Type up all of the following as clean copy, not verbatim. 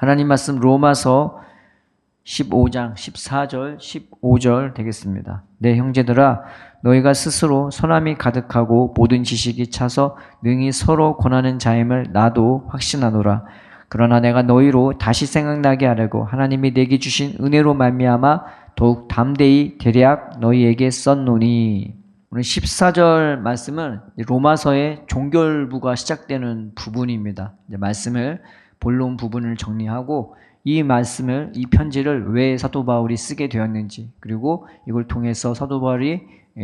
하나님 말씀 로마서 15장 14절 15절 되겠습니다. 내 형제들아 너희가 스스로 선함이 가득하고 모든 지식이 차서 능히 서로 권하는 자임을 나도 확신하노라. 그러나 내가 너희로 다시 생각나게 하려고 하나님이 내게 주신 은혜로 말미암아 더욱 담대히 대략 너희에게 썼노니. 오늘 14절 말씀은 로마서의 종결부가 시작되는 부분입니다. 이제 말씀을 본론 부분을 정리하고 이 말씀을, 이 편지를 왜 사도 바울이 쓰게 되었는지, 그리고 이걸 통해서 사도 바울이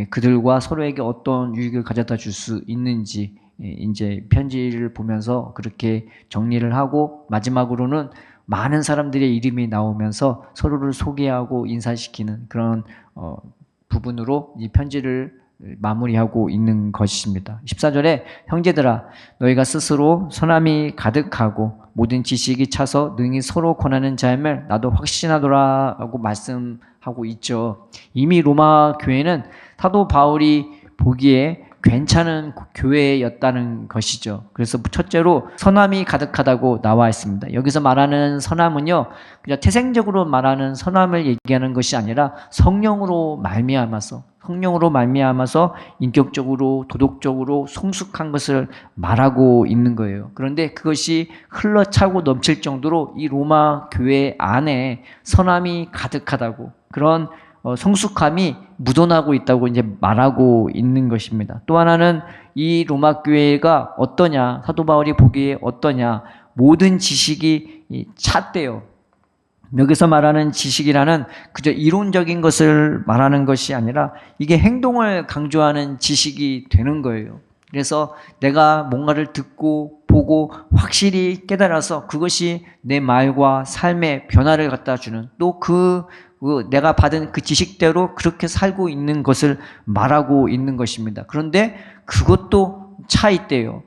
그들과 서로에게 어떤 유익을 가져다 줄 수 있는지 이제 편지를 보면서 그렇게 정리를 하고, 마지막으로는 많은 사람들의 이름이 나오면서 서로를 소개하고 인사시키는 그런 부분으로 이 편지를 마무리하고 있는 것입니다. 14절에 형제들아 너희가 스스로 선함이 가득하고 모든 지식이 차서 능히 서로 권하는 자임을 나도 확신하노라 하고 말씀하고 있죠. 이미 로마 교회는 사도 바울이 보기에 괜찮은 교회였다는 것이죠. 그래서 첫째로 선함이 가득하다고 나와 있습니다. 여기서 말하는 선함은요, 그냥 태생적으로 말하는 선함을 얘기하는 것이 아니라 성령으로 말미암아서 인격적으로 도덕적으로 성숙한 것을 말하고 있는 거예요. 그런데 그것이 흘러차고 넘칠 정도로 이 로마 교회 안에 선함이 가득하다고, 그런 성숙함이 묻어나고 있다고 이제 말하고 있는 것입니다. 또 하나는 이 로마 교회가 어떠냐, 사도 바울이 보기에 어떠냐, 모든 지식이 찼대요. 여기서 말하는 지식이라는 그저 이론적인 것을 말하는 것이 아니라 이게 행동을 강조하는 지식이 되는 거예요. 그래서 내가 뭔가를 듣고 보고 확실히 깨달아서 그것이 내 말과 삶에 변화를 갖다 주는, 또 내가 받은 그 지식대로 그렇게 살고 있는 것을 말하고 있는 것입니다. 그런데 그것도 차 있대요.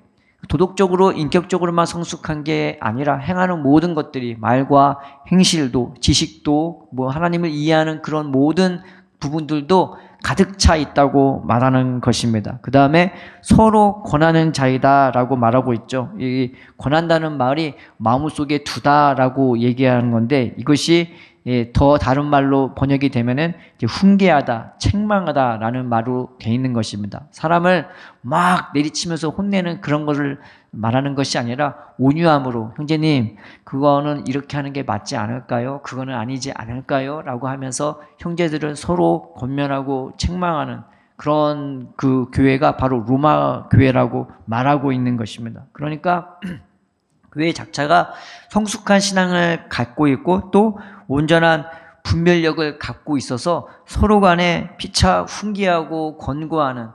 도덕적으로 인격적으로만 성숙한 게 아니라 행하는 모든 것들이, 말과 행실도 지식도 하나님을 이해하는 그런 모든 부분들도 가득 차 있다고 말하는 것입니다. 그 다음에 서로 권하는 자이다라고 말하고 있죠. 이 권한다는 말이 마음속에 두다라고 얘기하는 건데, 이것이 더 다른 말로 번역이 되면은 훈계하다, 책망하다라는 말로 되어 있는 것입니다. 사람을 막 내리치면서 혼내는 그런 것을 말하는 것이 아니라 온유함으로, 형제님 그거는 이렇게 하는 게 맞지 않을까요? 그거는 아니지 않을까요? 라고 하면서 형제들을 서로 권면하고 책망하는 그런 그 교회가 바로 로마 교회라고 말하고 있는 것입니다. 그러니까 교회 자체가 성숙한 신앙을 갖고 있고 또 온전한 분별력을 갖고 있어서 서로 간에 피차 훈계하고 권고하는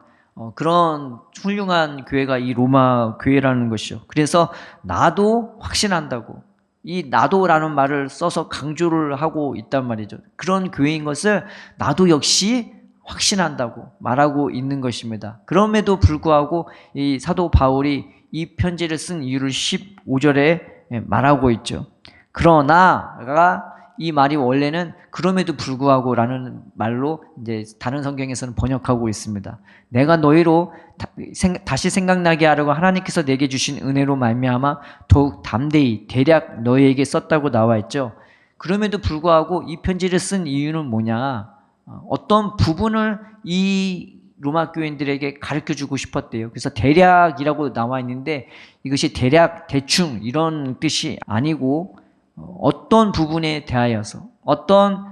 그런 훌륭한 교회가 이 로마 교회라는 것이죠. 그래서 나도 확신한다고, 이 나도라는 말을 써서 강조를 하고 있단 말이죠. 그런 교회인 것을 나도 역시 확신한다고 말하고 있는 것입니다. 그럼에도 불구하고 이 사도 바울이 이 편지를 쓴 이유를 15절에 말하고 있죠. 그러나가, 이 말이 원래는 그럼에도 불구하고 라는 말로 이제 다른 성경에서는 번역하고 있습니다. 내가 너희로 다시 생각나게 하려고 하나님께서 내게 주신 은혜로 말미암아 더욱 담대히 대략 너희에게 썼다고 나와 있죠. 그럼에도 불구하고 이 편지를 쓴 이유는 뭐냐, 어떤 부분을 이 로마 교인들에게 가르쳐주고 싶었대요. 그래서 대략이라고 나와 있는데 이것이 대략, 대충 이런 뜻이 아니고 어떤 부분에 대하여서, 어떤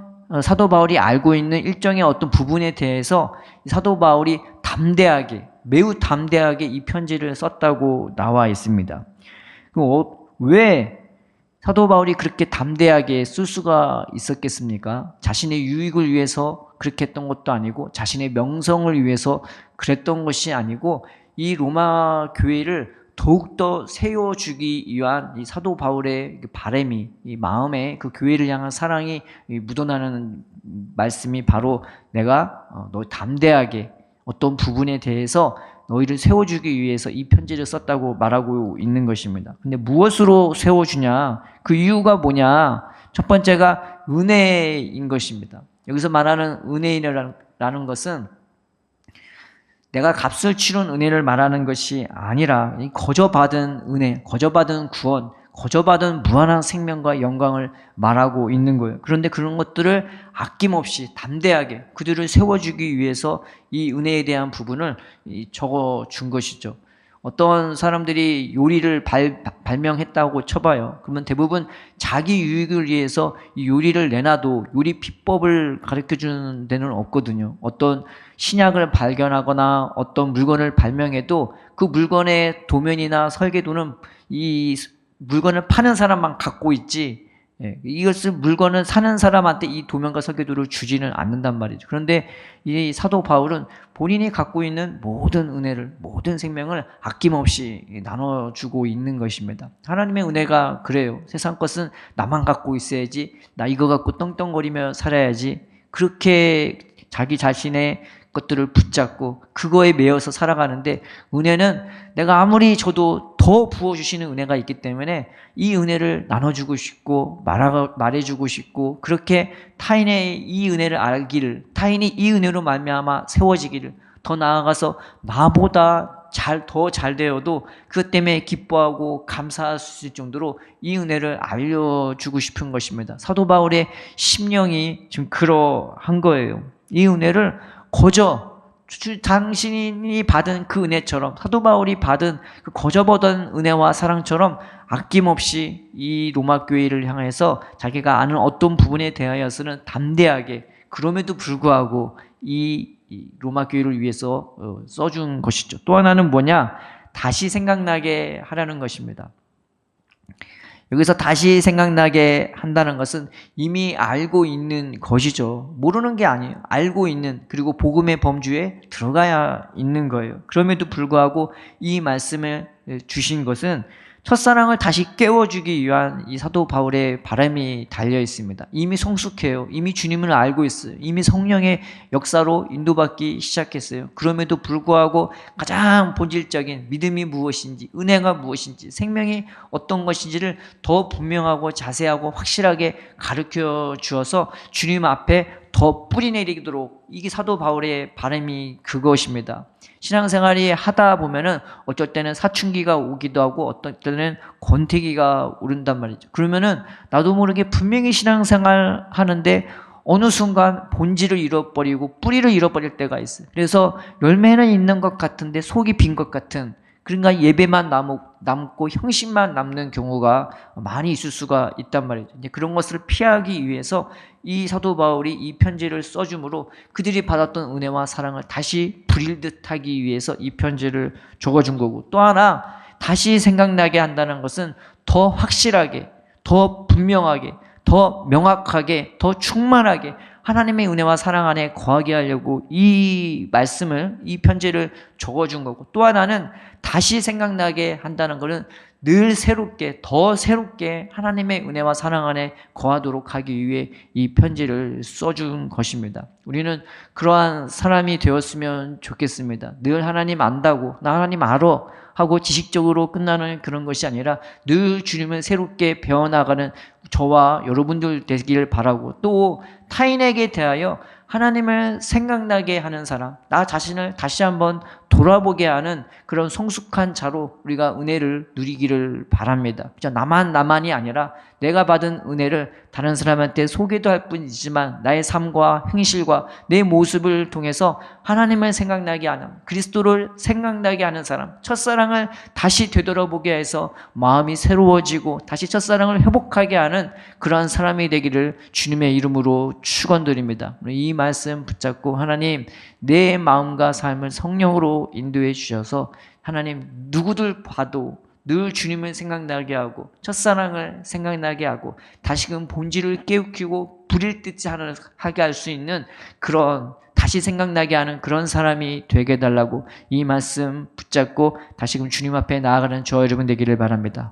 사도 바울이 알고 있는 일정의 어떤 부분에 대해서 사도 바울이 담대하게, 매우 담대하게 이 편지를 썼다고 나와 있습니다. 왜 사도 바울이 그렇게 담대하게 쓸 수가 있었겠습니까? 자신의 유익을 위해서 그렇게 했던 것도 아니고, 자신의 명성을 위해서 그랬던 것이 아니고, 이 로마 교회를 더욱더 세워주기 위한 이 사도 바울의 바람이, 이 마음에 그 교회를 향한 사랑이 묻어나는 말씀이 바로 내가 너 담대하게 어떤 부분에 대해서 너희를 세워주기 위해서 이 편지를 썼다고 말하고 있는 것입니다. 근데 무엇으로 세워주냐? 그 이유가 뭐냐? 첫 번째가 은혜인 것입니다. 여기서 말하는 은혜라는 것은 내가 값을 치른 은혜를 말하는 것이 아니라 거저받은 은혜, 거저받은 구원, 거저 받은 무한한 생명과 영광을 말하고 있는 거예요. 그런데 그런 것들을 아낌없이 담대하게 그들을 세워주기 위해서 이 은혜에 대한 부분을 적어준 것이죠. 어떤 사람들이 요리를 발명했다고 쳐봐요. 그러면 대부분 자기 유익을 위해서 이 요리를 내놔도 요리 비법을 가르쳐주는 데는 없거든요. 어떤 신약을 발견하거나 어떤 물건을 발명해도 그 물건의 도면이나 설계도는 이 물건을 파는 사람만 갖고 있지, 이것을 물건을 사는 사람한테 이 도면과 설계도를 주지는 않는단 말이죠. 그런데 이 사도 바울은 본인이 갖고 있는 모든 은혜를, 모든 생명을 아낌없이 나눠주고 있는 것입니다. 하나님의 은혜가 그래요. 세상 것은 나만 갖고 있어야지, 나 이거 갖고 떵떵거리며 살아야지, 그렇게 자기 자신의 것들을 붙잡고 그거에 매여서 살아가는데, 은혜는 내가 아무리 줘도 더 부어주시는 은혜가 있기 때문에 이 은혜를 나눠주고 싶고 말해주고 싶고, 그렇게 타인의 이 은혜를 알기를, 타인이 이 은혜로 말미암아 세워지기를, 더 나아가서 나보다 더 잘 되어도 그것 때문에 기뻐하고 감사할 수 있을 정도로 이 은혜를 알려주고 싶은 것입니다. 사도 바울의 심령이 지금 그러한 거예요. 이 은혜를 거저 당신이 받은 그 은혜처럼, 사도 바울이 받은 그 거저 받은 은혜와 사랑처럼 아낌없이 이 로마 교회를 향해서 자기가 아는 어떤 부분에 대하여서는 담대하게, 그럼에도 불구하고 이 로마 교회를 위해서 써준 것이죠. 또 하나는 뭐냐? 다시 생각나게 하라는 것입니다. 여기서 다시 생각나게 한다는 것은 이미 알고 있는 것이죠. 모르는 게 아니에요. 알고 있는, 그리고 복음의 범주에 들어가야 있는 거예요. 그럼에도 불구하고 이 말씀을 주신 것은 첫사랑을 다시 깨워주기 위한 이 사도 바울의 바람이 달려 있습니다. 이미 성숙해요. 이미 주님을 알고 있어요. 이미 성령의 역사로 인도받기 시작했어요. 그럼에도 불구하고 가장 본질적인 믿음이 무엇인지, 은혜가 무엇인지, 생명이 어떤 것인지를 더 분명하고 자세하고 확실하게 가르쳐 주어서 주님 앞에 더 뿌리내리도록, 이게 사도 바울의 바람이 그것입니다. 신앙생활이 하다 보면은 어쩔 때는 사춘기가 오기도 하고 어떨 때는 권태기가 오른단 말이죠. 그러면은 나도 모르게 분명히 신앙생활 하는데 어느 순간 본질을 잃어버리고 뿌리를 잃어버릴 때가 있어요. 그래서 열매는 있는 것 같은데 속이 빈 것 같은, 그러니까 예배만 남고 형식만 남는 경우가 많이 있을 수가 있단 말이죠. 이제 그런 것을 피하기 위해서 이 사도 바울이 이 편지를 써줌으로 그들이 받았던 은혜와 사랑을 다시 부릴 듯하기 위해서 이 편지를 적어준 거고, 또 하나 다시 생각나게 한다는 것은 더 확실하게, 더 분명하게, 더 명확하게, 더 충만하게 하나님의 은혜와 사랑 안에 거하게 하려고 이 말씀을, 이 편지를 적어준 거고, 또 하나는 다시 생각나게 한다는 것은 늘 새롭게, 더 새롭게 하나님의 은혜와 사랑 안에 거하도록 하기 위해 이 편지를 써준 것입니다. 우리는 그러한 사람이 되었으면 좋겠습니다. 늘 하나님 안다고, 나 하나님 알아 하고 지식적으로 끝나는 그런 것이 아니라 늘 주님을 새롭게 배워나가는 저와 여러분들 되기를 바라고, 또 타인에게 대하여 하나님을 생각나게 하는 사람, 나 자신을 다시 한번 돌아보게 하는 그런 성숙한 자로 우리가 은혜를 누리기를 바랍니다. 나만이 아니라 내가 받은 은혜를 다른 사람한테 소개도 할 뿐이지만 나의 삶과 행실과 내 모습을 통해서 하나님을 생각나게 하는, 그리스도를 생각나게 하는 사람, 첫사랑을 다시 되돌아보게 해서 마음이 새로워지고 다시 첫사랑을 회복하게 하는 그러한 사람이 되기를 주님의 이름으로 축원드립니다. 이 말씀 붙잡고 하나님, 내 마음과 삶을 성령으로 인도해 주셔서 하나님, 누구들 봐도 늘 주님을 생각나게 하고 첫사랑을 생각나게 하고 다시금 본질을 깨우치고 부릴 듯이 하게 할 수 있는 그런, 다시 생각나게 하는 그런 사람이 되게 해달라고 이 말씀 붙잡고 다시금 주님 앞에 나아가는 저와 여러분 되기를 바랍니다.